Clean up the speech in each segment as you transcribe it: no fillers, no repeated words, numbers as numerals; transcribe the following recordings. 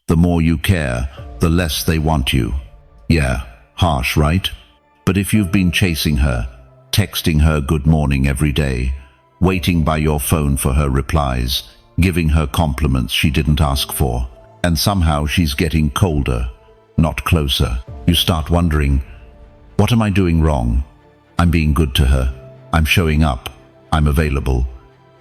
The more you care, the less they want you. Yeah, harsh, right? But if you've been chasing her, texting her good morning every day, waiting by your phone for her replies, giving her compliments she didn't ask for, and somehow she's getting colder, not closer, you start wondering, what am I doing wrong? I'm being good to her. I'm showing up. I'm available.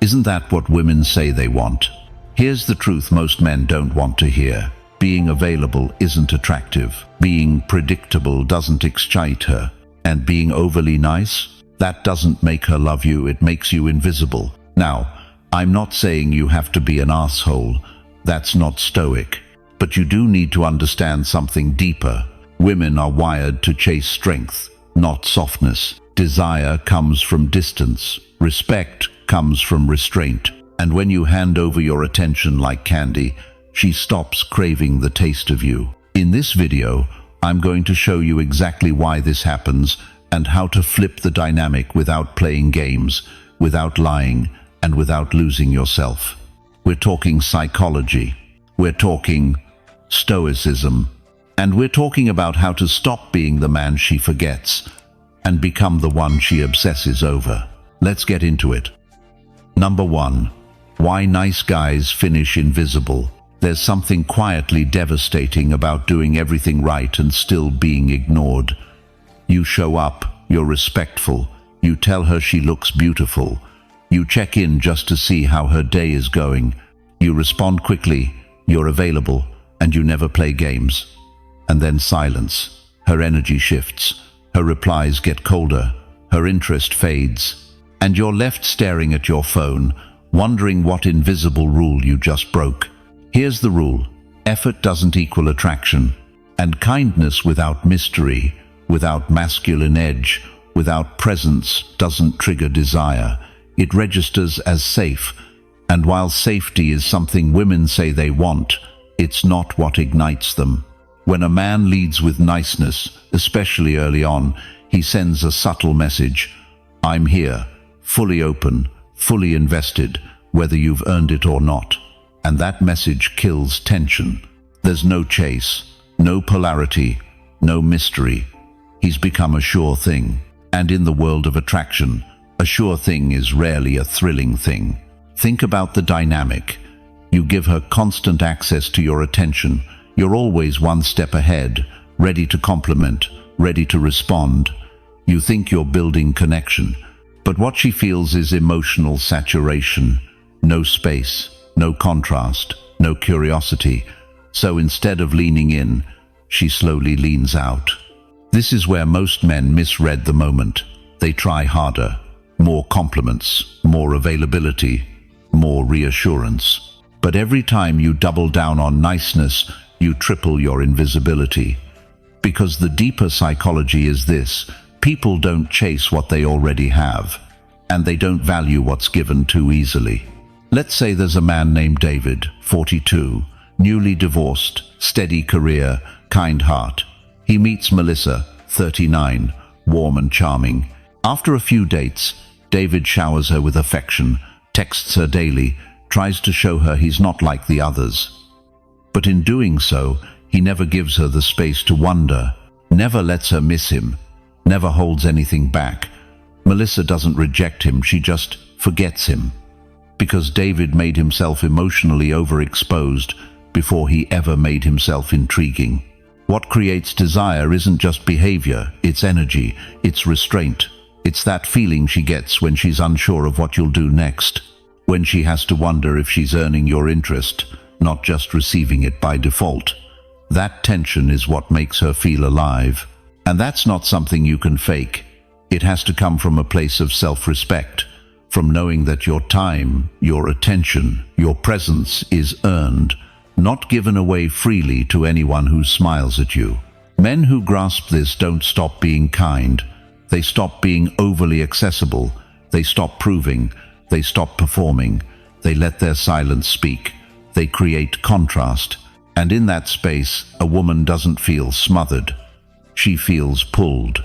Isn't that what women say they want? Here's the truth most men don't want to hear. Being available isn't attractive. Being predictable doesn't excite her. And being overly nice? That doesn't make her love you, it makes you invisible. Now, I'm not saying you have to be an asshole. That's not Stoic. But you do need to understand something deeper. Women are wired to chase strength, not softness. Desire comes from distance. Respect comes from restraint. And when you hand over your attention like candy, she stops craving the taste of you. In this video, I'm going to show you exactly why this happens and how to flip the dynamic without playing games, without lying, and without losing yourself. We're talking psychology. We're talking Stoicism. And we're talking about how to stop being the man she forgets and become the one she obsesses over. Let's get into it. Number 1. Why nice guys finish invisible. There's something quietly devastating about doing everything right and still being ignored. You show up, you're respectful, you tell her she looks beautiful, you check in just to see how her day is going, you respond quickly, you're available, and you never play games. And then silence. Her energy shifts, her replies get colder, her interest fades, and you're left staring at your phone, wondering what invisible rule you just broke. Here's the rule. Effort doesn't equal attraction, and kindness without mystery, without masculine edge, without presence doesn't trigger desire. It registers as safe, and while safety is something women say they want, it's not what ignites them. When a man leads with niceness, especially early on, he sends a subtle message. I'm here, fully open, fully invested, whether you've earned it or not. And that message kills tension. There's no chase, no polarity, no mystery. He's become a sure thing. And in the world of attraction, a sure thing is rarely a thrilling thing. Think about the dynamic. You give her constant access to your attention. You're always one step ahead, ready to compliment, ready to respond. You think you're building connection, but what she feels is emotional saturation. No space, no contrast, no curiosity. So instead of leaning in, she slowly leans out. This is where most men misread the moment. They try harder. More compliments, more availability, more reassurance. But every time you double down on niceness, you triple your invisibility. Because the deeper psychology is this: people don't chase what they already have, and they don't value what's given too easily. Let's say there's a man named David, 42, newly divorced, steady career, kind heart. He meets Melissa, 39, warm and charming. After a few dates, David showers her with affection, texts her daily, tries to show her he's not like the others. But in doing so, he never gives her the space to wonder, never lets her miss him, never holds anything back. Melissa doesn't reject him, she just forgets him. Because David made himself emotionally overexposed before he ever made himself intriguing. What creates desire isn't just behavior, it's energy, it's restraint. It's that feeling she gets when she's unsure of what you'll do next, when she has to wonder if she's earning your interest, not just receiving it by default. That tension is what makes her feel alive. And that's not something you can fake. It has to come from a place of self-respect, from knowing that your time, your attention, your presence is earned, not given away freely to anyone who smiles at you. Men who grasp this don't stop being kind. They stop being overly accessible. They stop proving. They stop performing. They let their silence speak. They create contrast. And in that space, a woman doesn't feel smothered. She feels pulled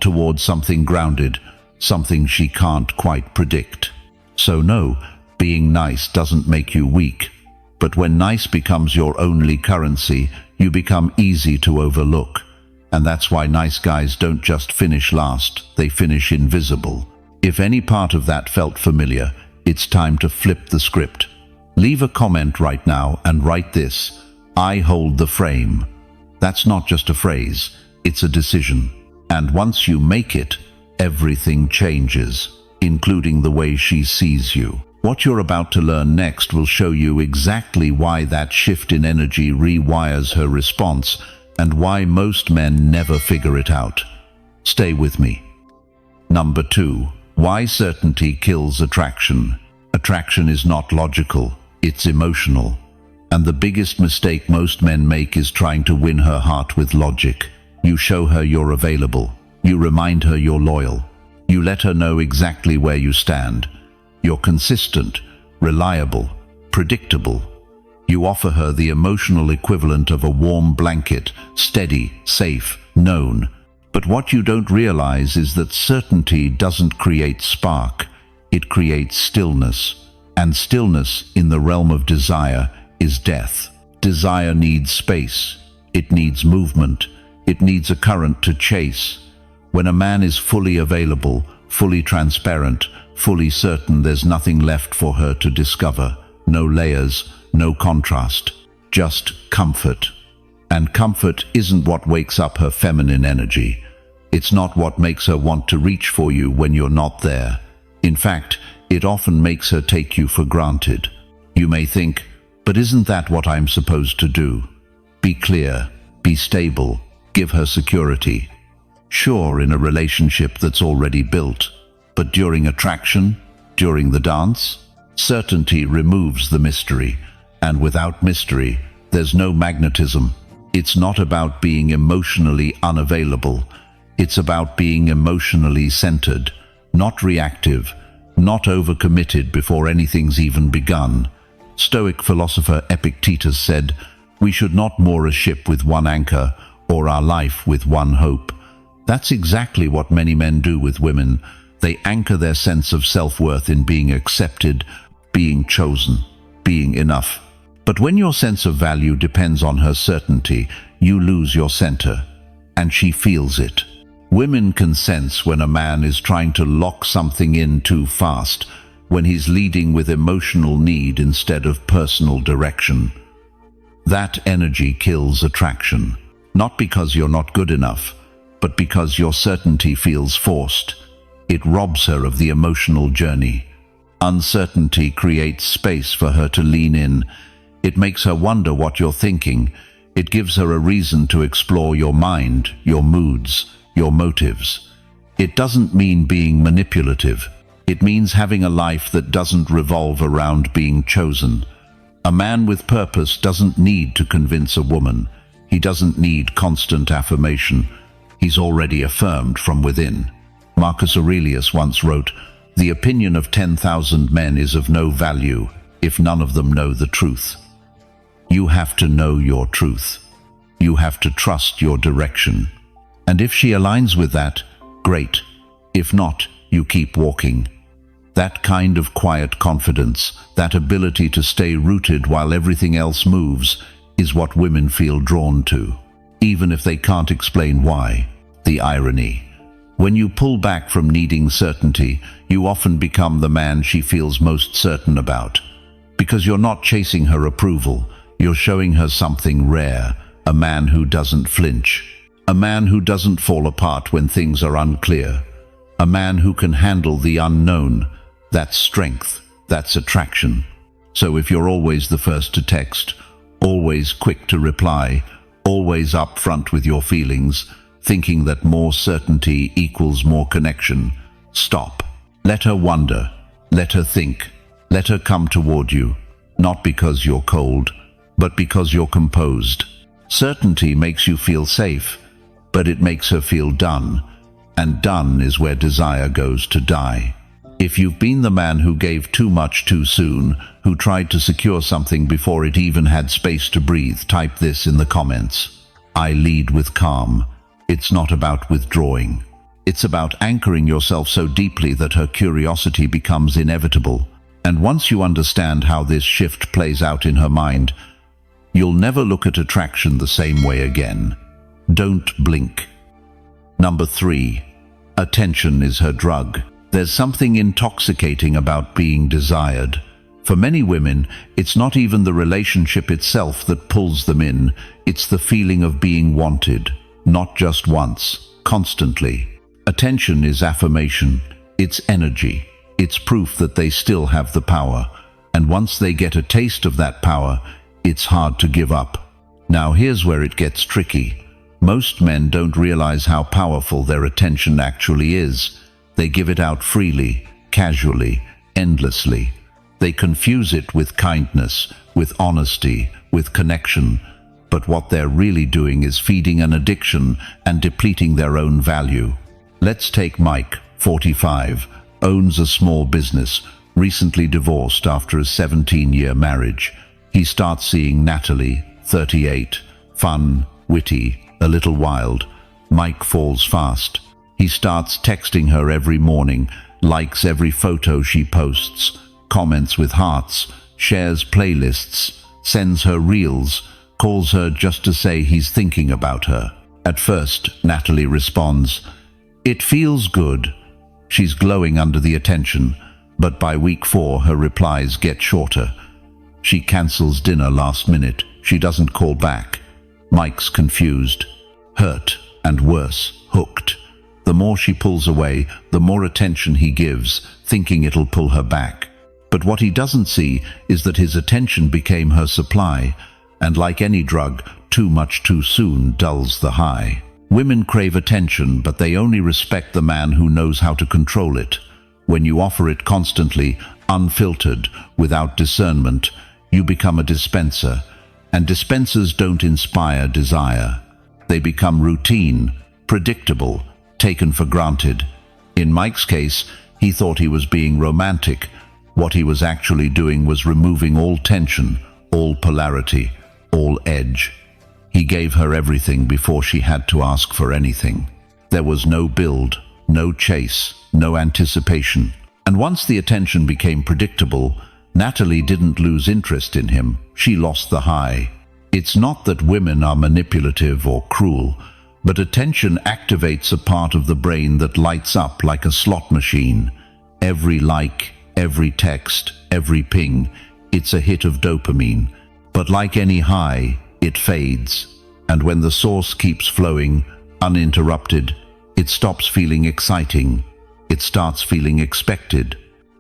towards something grounded, something she can't quite predict. So no, being nice doesn't make you weak. But when nice becomes your only currency, you become easy to overlook. And that's why nice guys don't just finish last, they finish invisible. If any part of that felt familiar, it's time to flip the script. Leave a comment right now and write this: I hold the frame. That's not just a phrase, it's a decision. And once you make it, everything changes, including the way she sees you. What you're about to learn next will show you exactly why that shift in energy rewires her response and why most men never figure it out. Stay with me. Number 2. Why certainty kills attraction. Attraction is not logical, it's emotional. And the biggest mistake most men make is trying to win her heart with logic. You show her you're available. You remind her you're loyal. You let her know exactly where you stand. You're consistent, reliable, predictable. You offer her the emotional equivalent of a warm blanket, steady, safe, known. But what you don't realize is that certainty doesn't create spark, it creates stillness. And stillness in the realm of desire is death. Desire needs space, it needs movement, it needs a current to chase. When a man is fully available, fully transparent, fully certain, there's nothing left for her to discover. No layers, no contrast, just comfort. And comfort isn't what wakes up her feminine energy. It's not what makes her want to reach for you when you're not there. In fact, it often makes her take you for granted. You may think, but isn't that what I'm supposed to do? Be clear, be stable, give her security. Sure, in a relationship that's already built, but during attraction, during the dance, certainty removes the mystery, and without mystery, there's no magnetism. It's not about being emotionally unavailable. It's about being emotionally centered, not reactive, not overcommitted before anything's even begun. Stoic philosopher Epictetus said, "We should not moor a ship with one anchor, or our life with one hope." That's exactly what many men do with women. They anchor their sense of self-worth in being accepted, being chosen, being enough. But when your sense of value depends on her certainty, you lose your center, and she feels it. Women can sense when a man is trying to lock something in too fast, when he's leading with emotional need instead of personal direction. That energy kills attraction, not because you're not good enough, but because your certainty feels forced. It robs her of the emotional journey. Uncertainty creates space for her to lean in. It makes her wonder what you're thinking. It gives her a reason to explore your mind, your moods, your motives. It doesn't mean being manipulative. It means having a life that doesn't revolve around being chosen. A man with purpose doesn't need to convince a woman. He doesn't need constant affirmation. He's already affirmed from within. Marcus Aurelius once wrote, "The opinion of 10,000 men is of no value if none of them know the truth." You have to know your truth. You have to trust your direction. And if she aligns with that, great. If not, you keep walking. That kind of quiet confidence, that ability to stay rooted while everything else moves, is what women feel drawn to, even if they can't explain why. The irony. When you pull back from needing certainty, you often become the man she feels most certain about. Because you're not chasing her approval, you're showing her something rare, a man who doesn't flinch. A man who doesn't fall apart when things are unclear. A man who can handle the unknown. That's strength. That's attraction. So if you're always the first to text, always quick to reply, always upfront with your feelings, thinking that more certainty equals more connection, stop. Let her wonder. Let her think. Let her come toward you. Not because you're cold, but because you're composed. Certainty makes you feel safe, but it makes her feel done. And done is where desire goes to die. If you've been the man who gave too much too soon, who tried to secure something before it even had space to breathe, type this in the comments. I lead with calm. It's not about withdrawing. It's about anchoring yourself so deeply that her curiosity becomes inevitable. And once you understand how this shift plays out in her mind, you'll never look at attraction the same way again. Don't blink. Number 3. Attention is her drug. There's something intoxicating about being desired. For many women, it's not even the relationship itself that pulls them in, it's the feeling of being wanted, not just once, constantly. Attention is affirmation, it's energy, it's proof that they still have the power, and once they get a taste of that power, it's hard to give up. Now here's where it gets tricky. Most men don't realize how powerful their attention actually is. They give it out freely, casually, endlessly. They confuse it with kindness, with honesty, with connection. But what they're really doing is feeding an addiction and depleting their own value. Let's take Mike, 45, owns a small business, recently divorced after a 17-year marriage. He starts seeing Natalie, 38, fun, witty, a little wild. Mike falls fast. He starts texting her every morning, likes every photo she posts, comments with hearts, shares playlists, sends her reels, calls her just to say he's thinking about her. At first, Natalie responds, "It feels good." She's glowing under the attention, but by week 4 her replies get shorter. She cancels dinner last minute. She doesn't call back. Mike's confused, hurt, and worse, hooked. The more she pulls away, the more attention he gives, thinking it'll pull her back. But what he doesn't see is that his attention became her supply, and like any drug, too much too soon dulls the high. Women crave attention, but they only respect the man who knows how to control it. When you offer it constantly, unfiltered, without discernment, you become a dispenser, and dispensers don't inspire desire. They become routine, predictable, taken for granted. In Mike's case, he thought he was being romantic. What he was actually doing was removing all tension, all polarity, all edge. He gave her everything before she had to ask for anything. There was no build, no chase, no anticipation. And once the attention became predictable, Natalie didn't lose interest in him. She lost the high. It's not that women are manipulative or cruel, but attention activates a part of the brain that lights up like a slot machine. Every like, every text, every ping, it's a hit of dopamine. But like any high, it fades. And when the source keeps flowing, uninterrupted, it stops feeling exciting. It starts feeling expected.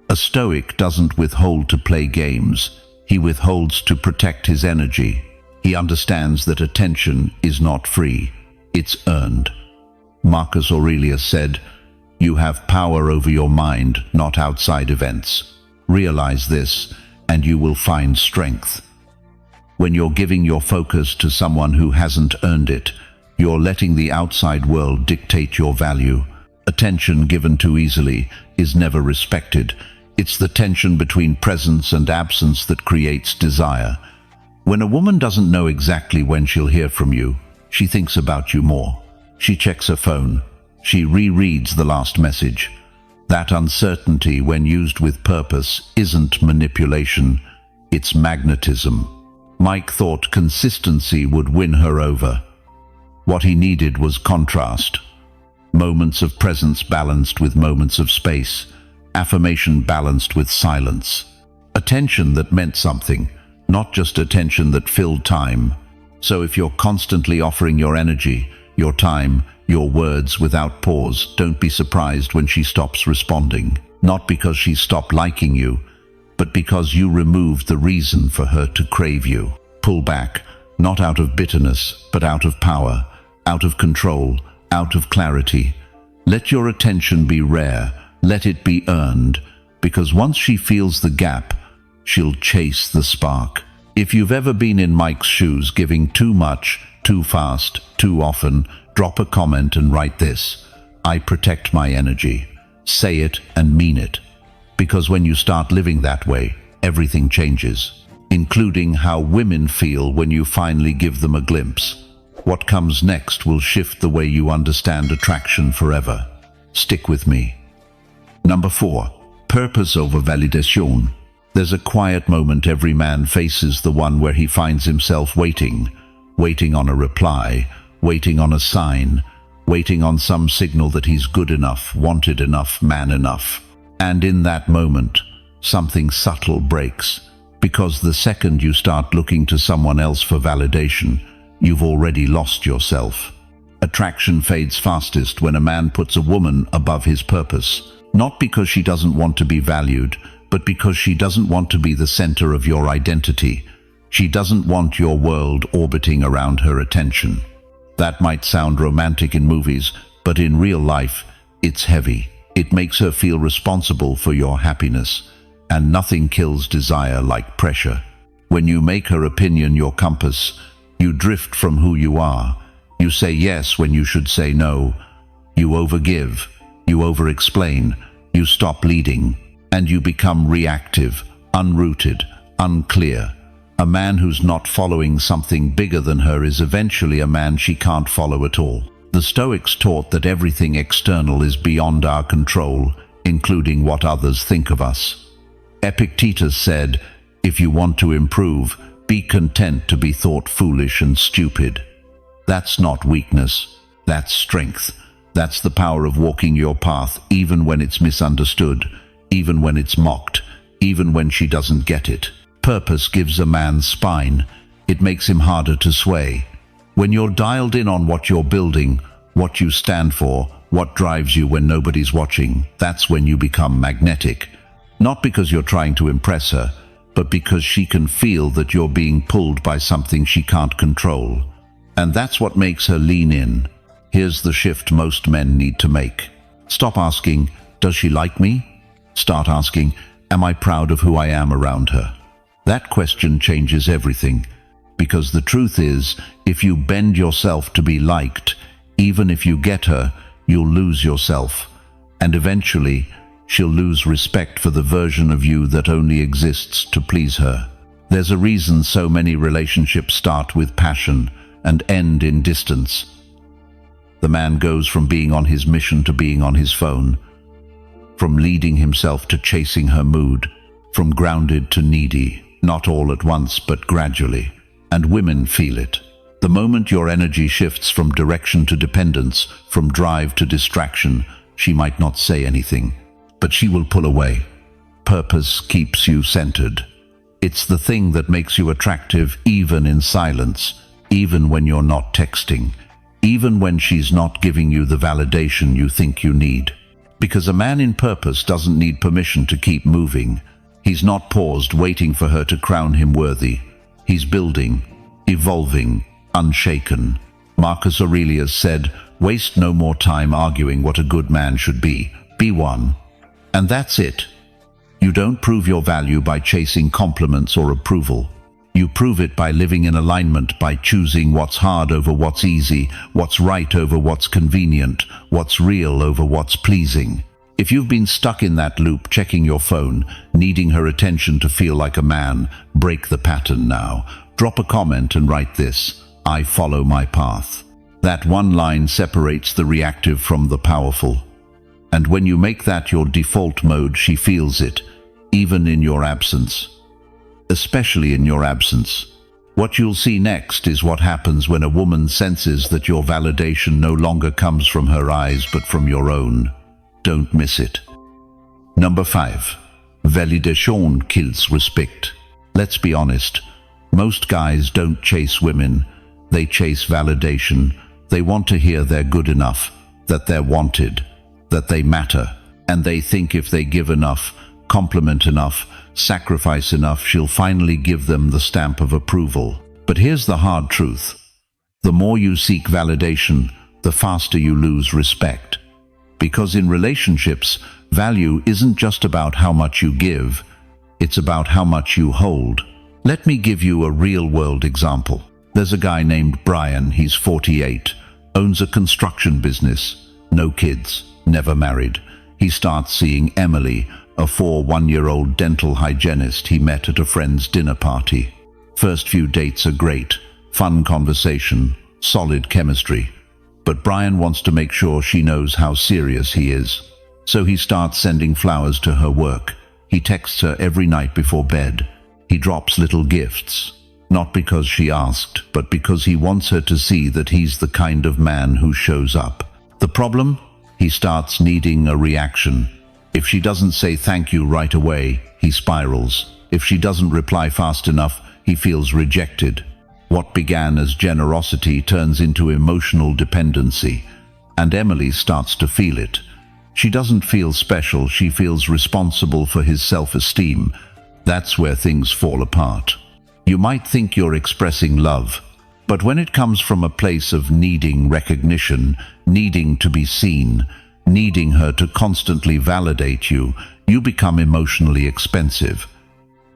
A Stoic doesn't withhold to play games. He withholds to protect his energy. He understands that attention is not free. It's earned. Marcus Aurelius said, "You have power over your mind, not outside events. Realize this, and you will find strength." When you're giving your focus to someone who hasn't earned it, you're letting the outside world dictate your value. Attention given too easily is never respected. It's the tension between presence and absence that creates desire. When a woman doesn't know exactly when she'll hear from you, she thinks about you more. She checks her phone. She rereads the last message. That uncertainty, when used with purpose, isn't manipulation, it's magnetism. Mike thought consistency would win her over. What he needed was contrast. Moments of presence balanced with moments of space. Affirmation balanced with silence. Attention that meant something, not just attention that filled time. So if you're constantly offering your energy, your time, your words without pause, don't be surprised when she stops responding. Not because she stopped liking you, but because you removed the reason for her to crave you. Pull back, not out of bitterness, but out of power, out of control, out of clarity. Let your attention be rare, let it be earned, because once she feels the gap, she'll chase the spark. If you've ever been in Mike's shoes, giving too much, too fast, too often, drop a comment and write this: "I protect my energy." Say it and mean it. Because when you start living that way, everything changes, including how women feel when you finally give them a glimpse. What comes next will shift the way you understand attraction forever. Stick with me. Number 4. Purpose over validation. There's a quiet moment every man faces, the one where he finds himself waiting on a reply, waiting on a sign, waiting on some signal that he's good enough, wanted enough, man enough. And in that moment, something subtle breaks, because the second you start looking to someone else for validation, you've already lost yourself. Attraction fades fastest when a man puts a woman above his purpose, not because she doesn't want to be valued, but because she doesn't want to be the center of your identity. She doesn't want your world orbiting around her attention. That might sound romantic in movies, but in real life, it's heavy. It makes her feel responsible for your happiness, and nothing kills desire like pressure. When you make her opinion your compass, you drift from who you are. You say yes when you should say no. You overgive, you over-explain, you stop leading, and you become reactive, unrooted, unclear. A man who's not following something bigger than her is eventually a man she can't follow at all. The Stoics taught that everything external is beyond our control, including what others think of us. Epictetus said, "If you want to improve, be content to be thought foolish and stupid." That's not weakness, that's strength. That's the power of walking your path even when it's misunderstood, even when it's mocked, even when she doesn't get it. Purpose gives a man spine. It makes him harder to sway. When you're dialed in on what you're building, what you stand for, what drives you when nobody's watching, that's when you become magnetic. Not because you're trying to impress her, but because she can feel that you're being pulled by something she can't control. And that's what makes her lean in. Here's the shift most men need to make. Stop asking, "Does she like me?" Start asking, "Am I proud of who I am around her?" That question changes everything, because the truth is, if you bend yourself to be liked, even if you get her, you'll lose yourself, and eventually she'll lose respect for the version of you that only exists to please her. There's a reason so many relationships start with passion and end in distance. The man goes from being on his mission to being on his phone, from leading himself to chasing her mood, from grounded to needy, not all at once but gradually. And women feel it. The moment your energy shifts from direction to dependence, from drive to distraction, she might not say anything, but she will pull away. Purpose keeps you centered. It's the thing that makes you attractive even in silence, even when you're not texting, even when she's not giving you the validation you think you need. Because a man in purpose doesn't need permission to keep moving. He's not paused waiting for her to crown him worthy. He's building, evolving, unshaken. Marcus Aurelius said, "Waste no more time arguing what a good man should be. Be one." And that's it. You don't prove your value by chasing compliments or approval. You prove it by living in alignment, by choosing what's hard over what's easy, what's right over what's convenient, what's real over what's pleasing. If you've been stuck in that loop, checking your phone, needing her attention to feel like a man, break the pattern now. Drop a comment and write this: "I follow my path." That one line separates the reactive from the powerful. And when you make that your default mode, she feels it, even in your absence. Especially in your absence. What you'll see next is what happens when a woman senses that your validation no longer comes from her eyes but from your own. Don't miss it. Number 5. Validation kills respect. Let's be honest. Most guys don't chase women. They chase validation. They want to hear they're good enough, that they're wanted, that they matter. And they think if they give enough, compliment enough, sacrifice enough, she'll finally give them the stamp of approval. But here's the hard truth. The more you seek validation, the faster you lose respect. Because in relationships, value isn't just about how much you give, it's about how much you hold. Let me give you a real-world example. There's a guy named Brian, he's 48, owns a construction business, no kids, never married. He starts seeing Emily, a 1-year-old dental hygienist he met at a friend's dinner party. First few dates are great, fun conversation, solid chemistry. But Brian wants to make sure she knows how serious he is. So he starts sending flowers to her work. He texts her every night before bed. He drops little gifts, not because she asked, but because he wants her to see that he's the kind of man who shows up. The problem? He starts needing a reaction. If she doesn't say thank you right away, he spirals. If she doesn't reply fast enough, he feels rejected. What began as generosity turns into emotional dependency, and Emily starts to feel it. She doesn't feel special, she feels responsible for his self-esteem. That's where things fall apart. You might think you're expressing love, but when it comes from a place of needing recognition, needing to be seen, needing her to constantly validate you, you become emotionally expensive.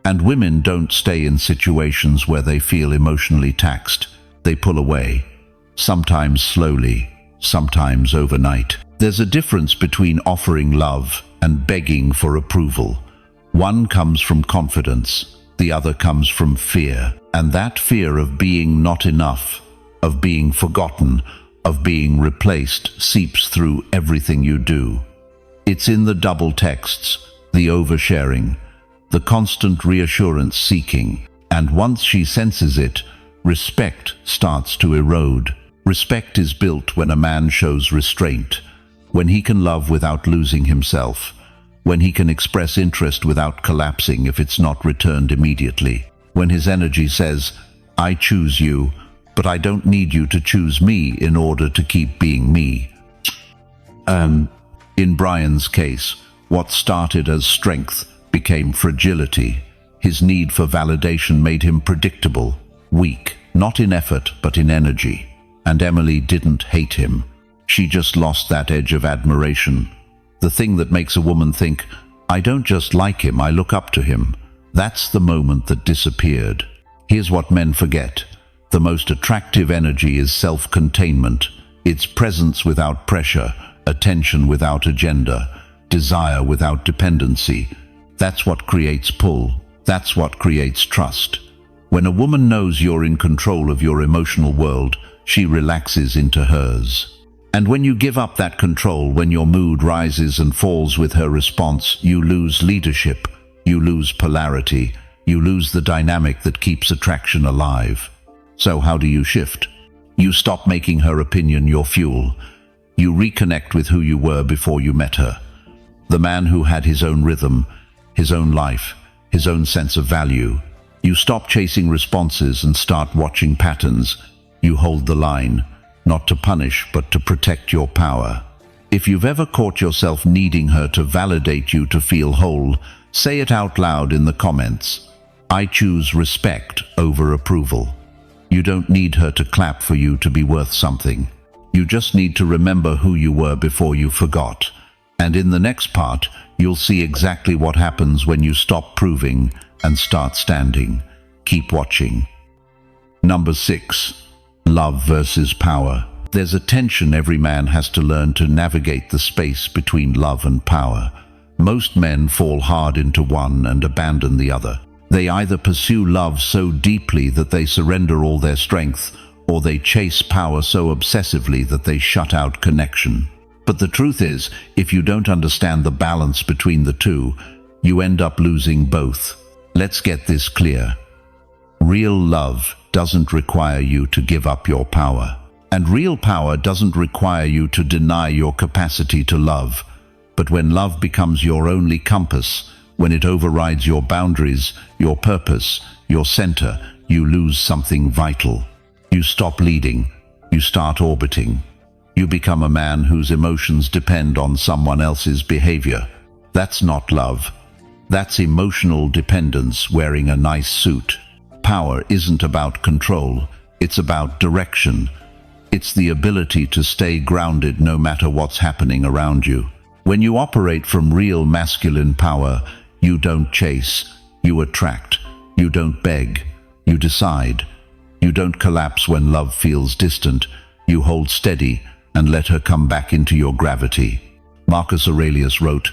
And women don't stay in situations where they feel emotionally taxed. They pull away, sometimes slowly, sometimes overnight. There's a difference between offering love and begging for approval. One comes from confidence, the other comes from fear. And that fear of being not enough, of being forgotten, of being replaced seeps through everything you do. It's in the double texts, the oversharing, the constant reassurance seeking, and once she senses it, respect starts to erode. Respect is built when a man shows restraint, when he can love without losing himself, when he can express interest without collapsing if it's not returned immediately, when his energy says, I choose you, but I don't need you to choose me in order to keep being me. In Brian's case, what started as strength became fragility. His need for validation made him predictable, weak, not in effort but in energy. And Emily didn't hate him. She just lost that edge of admiration. The thing that makes a woman think, I don't just like him, I look up to him. That's the moment that disappeared. Here's what men forget. The most attractive energy is self-containment. It's presence without pressure, attention without agenda, desire without dependency. That's what creates pull. That's what creates trust. When a woman knows you're in control of your emotional world, she relaxes into hers. And when you give up that control, when your mood rises and falls with her response, you lose leadership, you lose polarity, you lose the dynamic that keeps attraction alive. So how do you shift? You stop making her opinion your fuel. You reconnect with who you were before you met her. The man who had his own rhythm, his own life, his own sense of value. You stop chasing responses and start watching patterns. You hold the line, not to punish, but to protect your power. If you've ever caught yourself needing her to validate you to feel whole, say it out loud in the comments. I choose respect over approval. You don't need her to clap for you to be worth something. You just need to remember who you were before you forgot. And in the next part, you'll see exactly what happens when you stop proving and start standing. Keep watching. Number 6. Love versus power. There's a tension every man has to learn to navigate the space between love and power. Most men fall hard into one and abandon the other. They either pursue love so deeply that they surrender all their strength, or they chase power so obsessively that they shut out connection. But the truth is, if you don't understand the balance between the two, you end up losing both. Let's get this clear. Real love doesn't require you to give up your power. And real power doesn't require you to deny your capacity to love. But when love becomes your only compass, when it overrides your boundaries, your purpose, your center, you lose something vital. You stop leading. You start orbiting. You become a man whose emotions depend on someone else's behavior. That's not love. That's emotional dependence wearing a nice suit. Power isn't about control. It's about direction. It's the ability to stay grounded no matter what's happening around you. When you operate from real masculine power, you don't chase, you attract. You don't beg, you decide. You don't collapse when love feels distant. You hold steady and let her come back into your gravity. Marcus Aurelius wrote,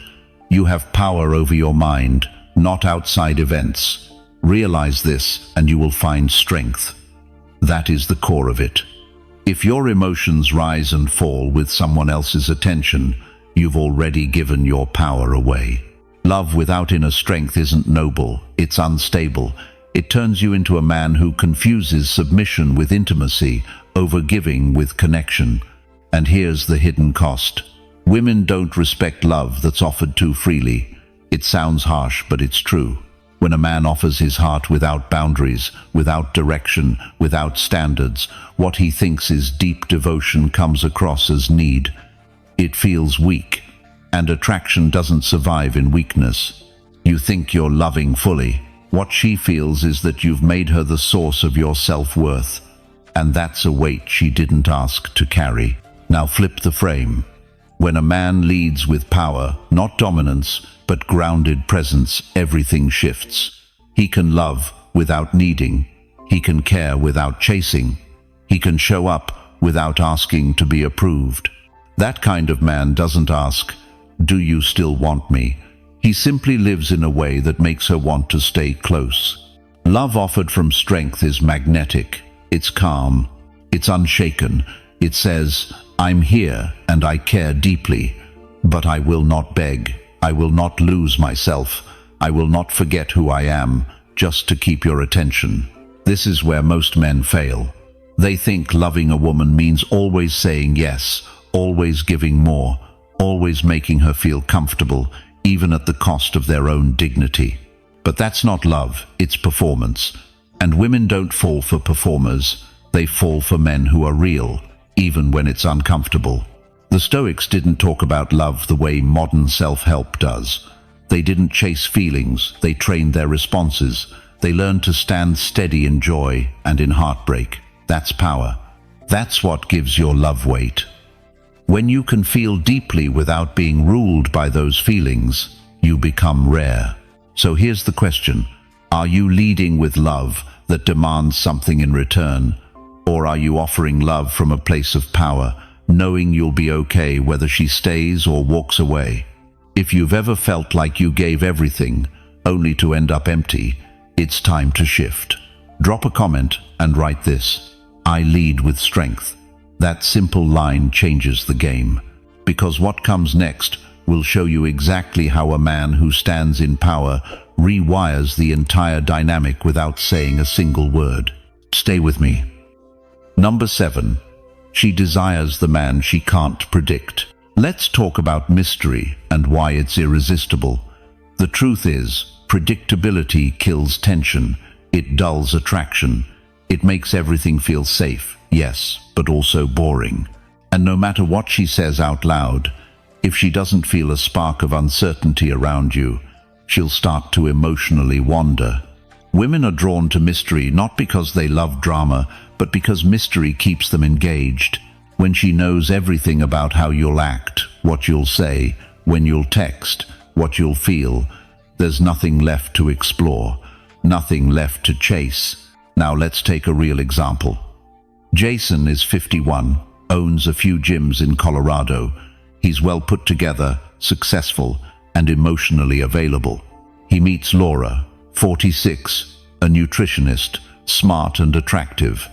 "You have power over your mind, not outside events. Realize this and you will find strength." That is the core of it. If your emotions rise and fall with someone else's attention, you've already given your power away. Love without inner strength isn't noble, it's unstable. It turns you into a man who confuses submission with intimacy, overgiving with connection. And here's the hidden cost. Women don't respect love that's offered too freely. It sounds harsh, but it's true. When a man offers his heart without boundaries, without direction, without standards, what he thinks is deep devotion comes across as need. It feels weak, and attraction doesn't survive in weakness. You think you're loving fully. What she feels is that you've made her the source of your self-worth, and that's a weight she didn't ask to carry. Now flip the frame. When a man leads with power, not dominance, but grounded presence, everything shifts. He can love without needing. He can care without chasing. He can show up without asking to be approved. That kind of man doesn't ask, "Do you still want me?" He simply lives in a way that makes her want to stay close. Love offered from strength is magnetic. It's calm. It's unshaken. It says, "I'm here and I care deeply, but I will not beg. I will not lose myself. I will not forget who I am just to keep your attention." This is where most men fail. They think loving a woman means always saying yes, always giving more, always making her feel comfortable, even at the cost of their own dignity. But that's not love, it's performance. And women don't fall for performers, they fall for men who are real, even when it's uncomfortable. The Stoics didn't talk about love the way modern self-help does. They didn't chase feelings, they trained their responses. They learned to stand steady in joy and in heartbreak. That's power. That's what gives your love weight. When you can feel deeply without being ruled by those feelings, you become rare. So here's the question. Are you leading with love that demands something in return? Or are you offering love from a place of power, knowing you'll be okay whether she stays or walks away? If you've ever felt like you gave everything, only to end up empty, it's time to shift. Drop a comment and write this: "I lead with strength." That simple line changes the game, because what comes next will show you exactly how a man who stands in power rewires the entire dynamic without saying a single word. Stay with me. Number 7. She desires the man she can't predict. Let's talk about mystery and why it's irresistible. The truth is, predictability kills tension. It dulls attraction. It makes everything feel safe, yes, but also boring. And no matter what she says out loud, if she doesn't feel a spark of uncertainty around you, she'll start to emotionally wander. Women are drawn to mystery not because they love drama, but because mystery keeps them engaged. When she knows everything about how you'll act, what you'll say, when you'll text, what you'll feel, there's nothing left to explore, nothing left to chase. Now let's take a real example. Jason is 51, owns a few gyms in Colorado. He's well put together, successful, and emotionally available. He meets Laura, 46, a nutritionist, smart and attractive.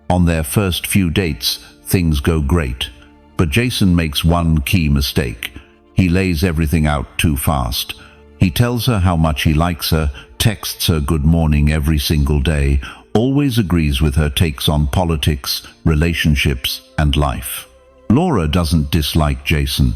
On their first few dates, things go great. But Jason makes one key mistake. He lays everything out too fast. He tells her how much he likes her, texts her good morning every single day, always agrees with her takes on politics, relationships, and life. Laura doesn't dislike Jason,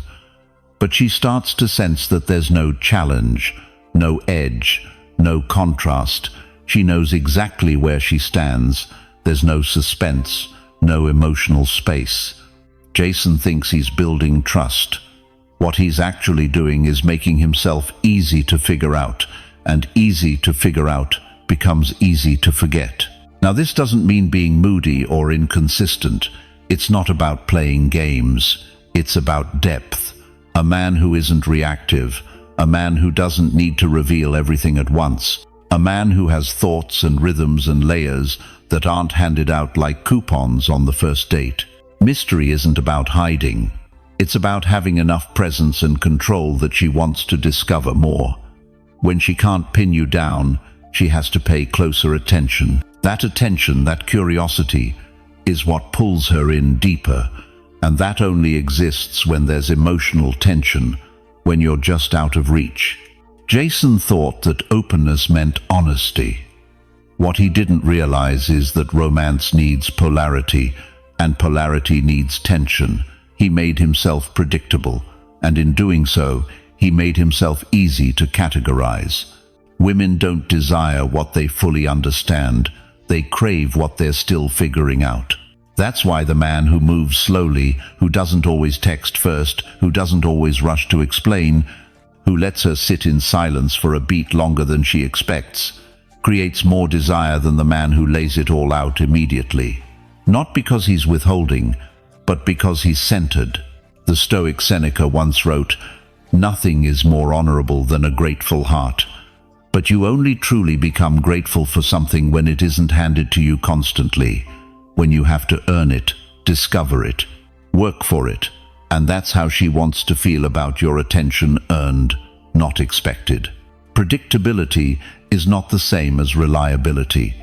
but she starts to sense that there's no challenge, no edge, no contrast. She knows exactly where she stands. There's no suspense, no emotional space. Jason thinks he's building trust. What he's actually doing is making himself easy to figure out, and easy to figure out becomes easy to forget. Now, this doesn't mean being moody or inconsistent. It's not about playing games. It's about depth. A man who isn't reactive. A man who doesn't need to reveal everything at once. A man who has thoughts and rhythms and layers that aren't handed out like coupons on the first date. Mystery isn't about hiding. It's about having enough presence and control that she wants to discover more. When she can't pin you down, she has to pay closer attention. That attention, that curiosity, is what pulls her in deeper, and that only exists when there's emotional tension, when you're just out of reach. Jason thought that openness meant honesty. What he didn't realize is that romance needs polarity, and polarity needs tension. He made himself predictable, and in doing so, he made himself easy to categorize. Women don't desire what they fully understand. They crave what they're still figuring out. That's why the man who moves slowly, who doesn't always text first, who doesn't always rush to explain, who lets her sit in silence for a beat longer than she expects, creates more desire than the man who lays it all out immediately. Not because he's withholding, but because he's centered. The Stoic Seneca once wrote, "Nothing is more honorable than a grateful heart." But you only truly become grateful for something when it isn't handed to you constantly, when you have to earn it, discover it, work for it. And that's how she wants to feel about your attention, earned, not expected. Predictability is not the same as reliability.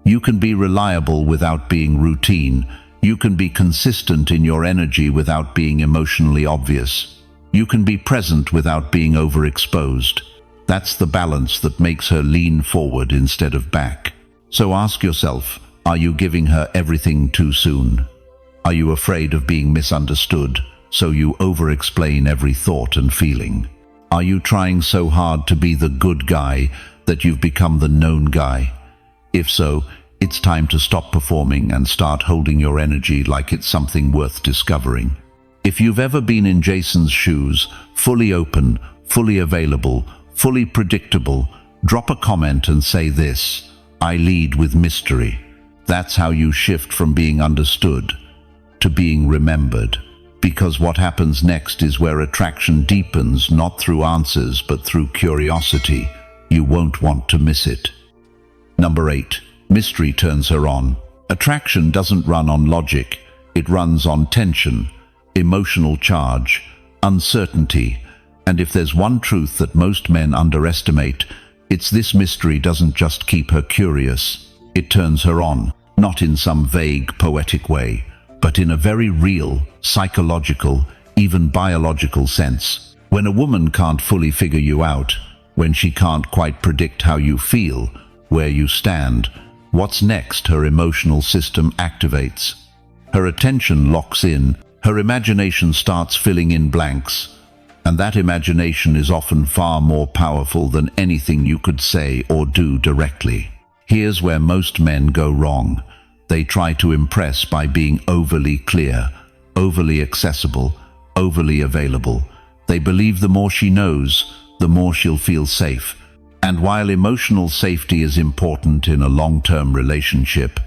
You can be reliable without being routine. You can be consistent in your energy without being emotionally obvious. You can be present without being overexposed. That's the balance that makes her lean forward instead of back. So ask yourself, are you giving her everything too soon? Are you afraid of being misunderstood, so you over-explain every thought and feeling? Are you trying so hard to be the good guy that you've become the known guy? If so, it's time to stop performing and start holding your energy like it's something worth discovering. If you've ever been in Jason's shoes, fully open, fully available, fully predictable, drop a comment and say this: I lead with mystery. That's how you shift from being understood to being remembered. Because what happens next is where attraction deepens, not through answers, but through curiosity. You won't want to miss it. Number 8. Mystery turns her on. Attraction doesn't run on logic. It runs on tension, emotional charge, uncertainty. And if there's one truth that most men underestimate, it's this: mystery doesn't just keep her curious. It turns her on, not in some vague, poetic way, but in a very real, psychological, even biological sense. When a woman can't fully figure you out, when she can't quite predict how you feel, where you stand, what's next, her emotional system activates. Her attention locks in, her imagination starts filling in blanks. And that imagination is often far more powerful than anything you could say or do directly. Here's where most men go wrong. They try to impress by being overly clear, overly accessible, overly available. They believe the more she knows, the more she'll feel safe. And while emotional safety is important in a long-term relationship,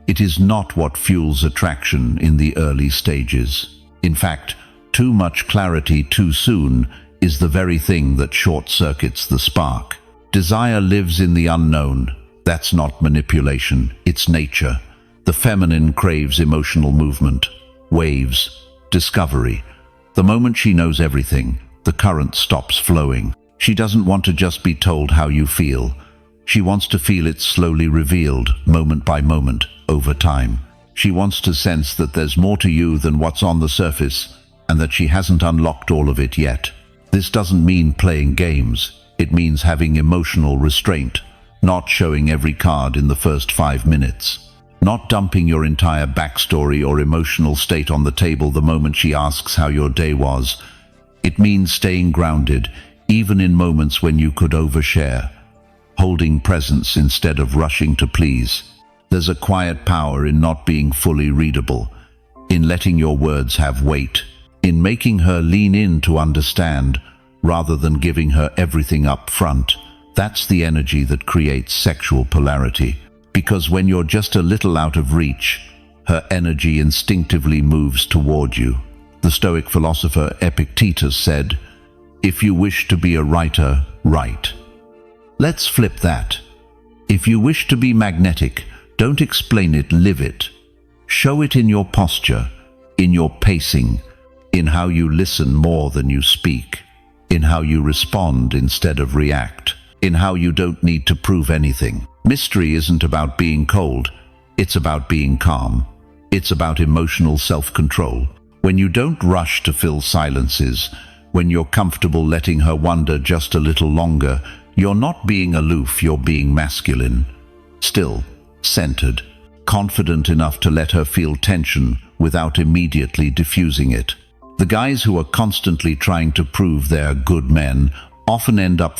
it is not what fuels attraction in the early stages. In fact, too much clarity too soon is the very thing that short-circuits the spark. Desire lives in the unknown. That's not manipulation, it's nature. The feminine craves emotional movement, waves, discovery. The moment she knows everything, the current stops flowing. She doesn't want to just be told how you feel. She wants to feel it slowly revealed, moment by moment, over time. She wants to sense that there's more to you than what's on the surface, and that she hasn't unlocked all of it yet. This doesn't mean playing games. It means having emotional restraint, not showing every card in the first 5 minutes, not dumping your entire backstory or emotional state on the table the moment she asks how your day was. It means staying grounded, even in moments when you could overshare, holding presence instead of rushing to please. There's a quiet power in not being fully readable, in letting your words have weight, in making her lean in to understand, rather than giving her everything up front. That's the energy that creates sexual polarity. Because when you're just a little out of reach, her energy instinctively moves toward you. The Stoic philosopher Epictetus said, "If you wish to be a writer, write." Let's flip that. If you wish to be magnetic, don't explain it, live it. Show it in your posture, in your pacing, in how you listen more than you speak, in how you respond instead of react, in how you don't need to prove anything. Mystery isn't about being cold, it's about being calm. It's about emotional self-control. When you don't rush to fill silences, when you're comfortable letting her wonder just a little longer, You're not being aloof, you're being masculine. Still, centered, confident enough to let her feel tension without immediately diffusing it. The guys who are constantly trying to prove they're good men often end up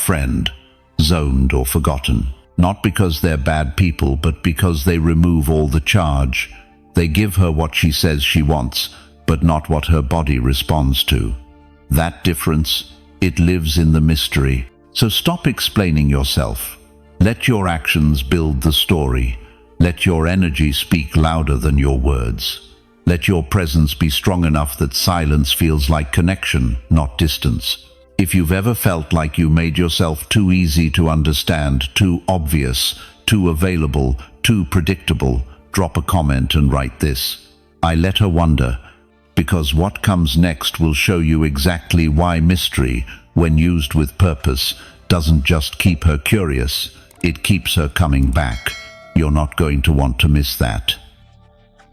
zoned or forgotten. Not because they're bad people, but because they remove all the charge. They give her what she says she wants, but not what her body responds to. That difference, it lives in the mystery. So stop explaining yourself. Let your actions build the story. Let your energy speak louder than your words. Let your presence be strong enough that silence feels like connection, not distance. If you've ever felt like you made yourself too easy to understand, too obvious, too available, too predictable, drop a comment and write this: I let her wonder, because what comes next will show you exactly why mystery, when used with purpose, doesn't just keep her curious, it keeps her coming back. You're not going to want to miss that.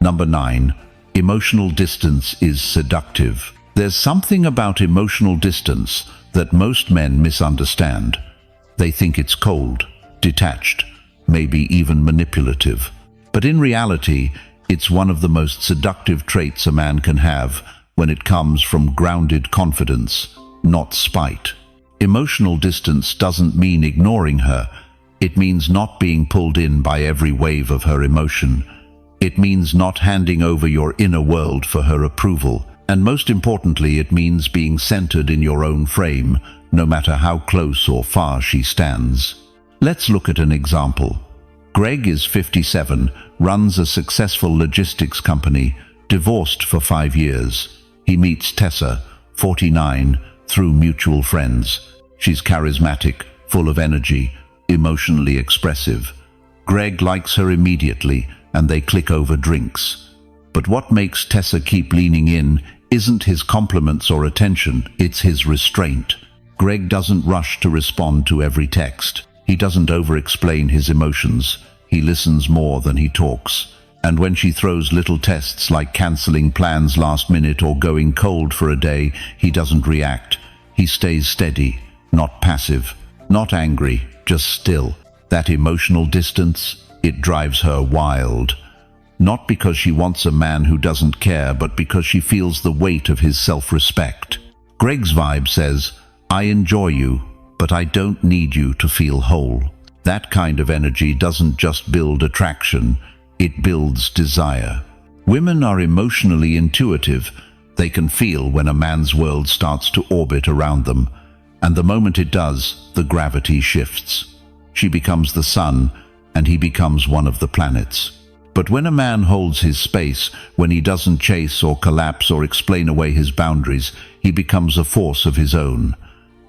Number 9. Emotional distance is seductive. There's something about emotional distance that most men misunderstand. They think it's cold, detached, maybe even manipulative. But in reality, it's one of the most seductive traits a man can have when it comes from grounded confidence, not spite. Emotional distance doesn't mean ignoring her. It means not being pulled in by every wave of her emotion. It means not handing over your inner world for her approval. And most importantly, it means being centered in your own frame, no matter how close or far she stands. Let's look at an example. Greg is 57, runs a successful logistics company, divorced for 5 years. He meets Tessa, 49, through mutual friends. She's charismatic, full of energy, emotionally expressive. Greg likes her immediately, and they click over drinks. But what makes Tessa keep leaning in isn't his compliments or attention, it's his restraint. Greg doesn't rush to respond to every text. He doesn't over-explain his emotions. He listens more than he talks. And when she throws little tests like cancelling plans last minute or going cold for a day, he doesn't react. He stays steady, not passive, not angry, just still. That emotional distance, it drives her wild. Not because she wants a man who doesn't care, but because she feels the weight of his self-respect. Greg's vibe says, I enjoy you, but I don't need you to feel whole. That kind of energy doesn't just build attraction, it builds desire. Women are emotionally intuitive. They can feel when a man's world starts to orbit around them, and the moment it does, the gravity shifts. She becomes the sun, and he becomes one of the planets. But when a man holds his space, when he doesn't chase or collapse or explain away his boundaries, he becomes a force of his own.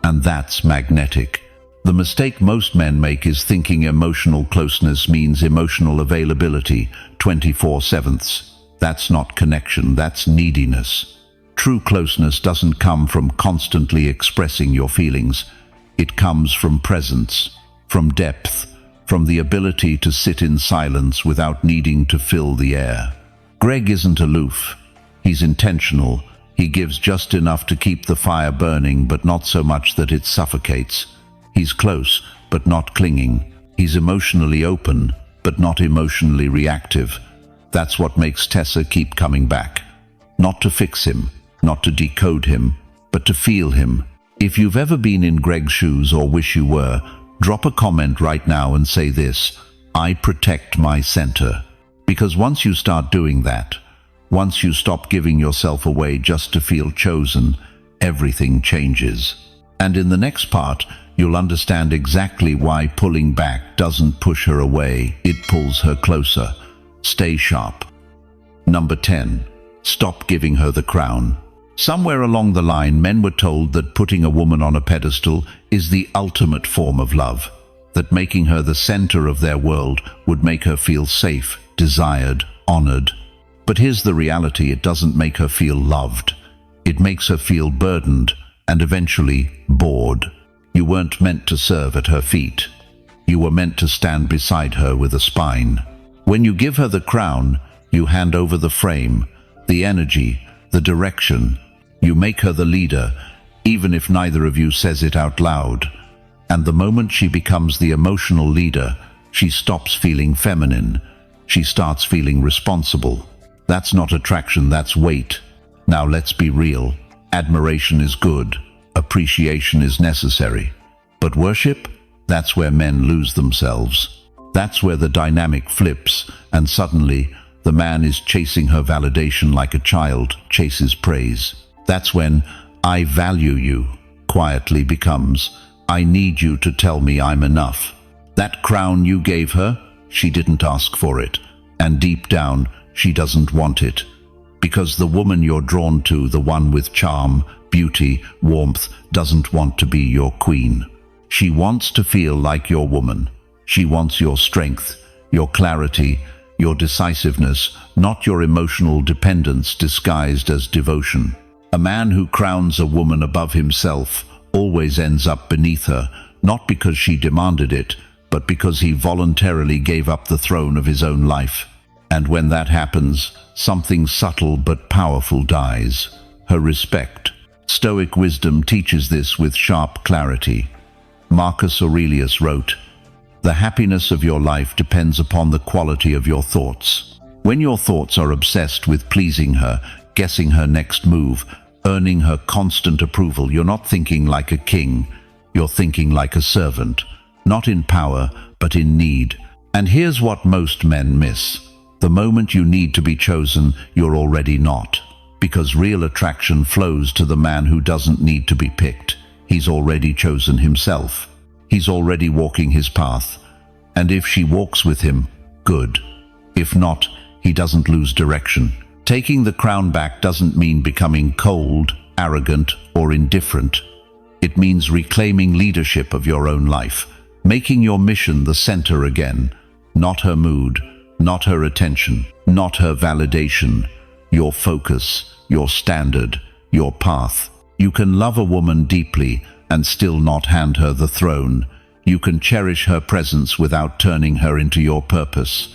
And that's magnetic. The mistake most men make is thinking emotional closeness means emotional availability, 24/7. That's not connection, that's neediness. True closeness doesn't come from constantly expressing your feelings. It comes from presence, from depth, from the ability to sit in silence without needing to fill the air. Greg isn't aloof. He's intentional. He gives just enough to keep the fire burning, but not so much that it suffocates. He's close, but not clinging. He's emotionally open, but not emotionally reactive. That's what makes Tessa keep coming back. Not to fix him, not to decode him, but to feel him. If you've ever been in Greg's shoes or wish you were, drop a comment right now and say this: I protect my center. Because once you start doing that, once you stop giving yourself away just to feel chosen, everything changes. And in the next part, you'll understand exactly why pulling back doesn't push her away, it pulls her closer. Stay sharp. Number 10. Stop giving her the crown. Somewhere along the line, men were told that putting a woman on a pedestal is the ultimate form of love, that making her the center of their world would make her feel safe, desired, honored. But here's the reality: it doesn't make her feel loved. It makes her feel burdened and eventually bored. You weren't meant to serve at her feet. You were meant to stand beside her with a spine. When you give her the crown, you hand over the frame, the energy, the direction. You make her the leader, even if neither of you says it out loud. And the moment she becomes the emotional leader, she stops feeling feminine. She starts feeling responsible. That's not attraction, that's weight. Now let's be real. Admiration is good. Appreciation is necessary. But worship? That's where men lose themselves. That's where the dynamic flips, and suddenly the man is chasing her validation like a child chases praise. That's when "I value you" quietly becomes "I need you to tell me I'm enough." That crown you gave her, she didn't ask for it. And deep down, she doesn't want it. Because the woman you're drawn to, the one with charm, beauty, warmth, doesn't want to be your queen. She wants to feel like your woman. She wants your strength, your clarity, your decisiveness, not your emotional dependence disguised as devotion. A man who crowns a woman above himself always ends up beneath her, not because she demanded it, but because he voluntarily gave up the throne of his own life. And when that happens, something subtle but powerful dies: her respect. Stoic wisdom teaches this with sharp clarity. Marcus Aurelius wrote, "The happiness of your life depends upon the quality of your thoughts." When your thoughts are obsessed with pleasing her, guessing her next move, earning her constant approval, you're not thinking like a king, you're thinking like a servant, not in power, but in need. And here's what most men miss. The moment you need to be chosen, you're already not. Because real attraction flows to the man who doesn't need to be picked. He's already chosen himself. He's already walking his path. And if she walks with him, good. If not, he doesn't lose direction. Taking the crown back doesn't mean becoming cold, arrogant, or indifferent. It means reclaiming leadership of your own life, making your mission the center again, not her mood, not her attention, not her validation, your focus, your standard, your path. You can love a woman deeply and still not hand her the throne. You can cherish her presence without turning her into your purpose.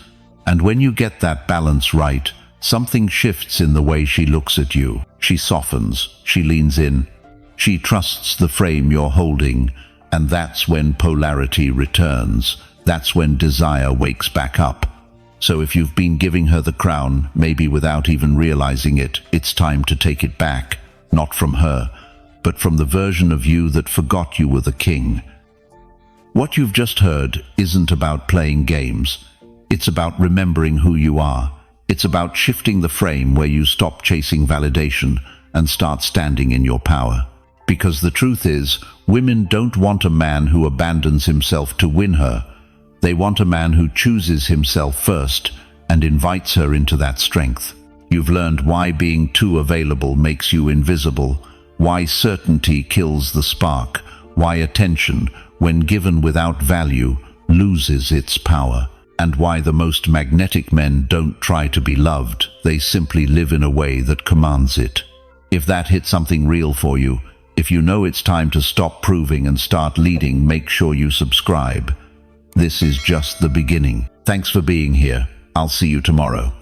And when you get that balance right, something shifts in the way she looks at you. She softens, she leans in, she trusts the frame you're holding, and that's when polarity returns. That's when desire wakes back up. So if you've been giving her the crown, maybe without even realizing it, it's time to take it back, not from her, but from the version of you that forgot you were the king. What you've just heard isn't about playing games. It's about remembering who you are. It's about shifting the frame where you stop chasing validation and start standing in your power. Because the truth is, women don't want a man who abandons himself to win her. They want a man who chooses himself first and invites her into that strength. You've learned why being too available makes you invisible, why certainty kills the spark, why attention, when given without value, loses its power, and why the most magnetic men don't try to be loved, they simply live in a way that commands it. If that hit something real for you, if you know it's time to stop proving and start leading, make sure you subscribe. This is just the beginning. Thanks for being here. I'll see you tomorrow.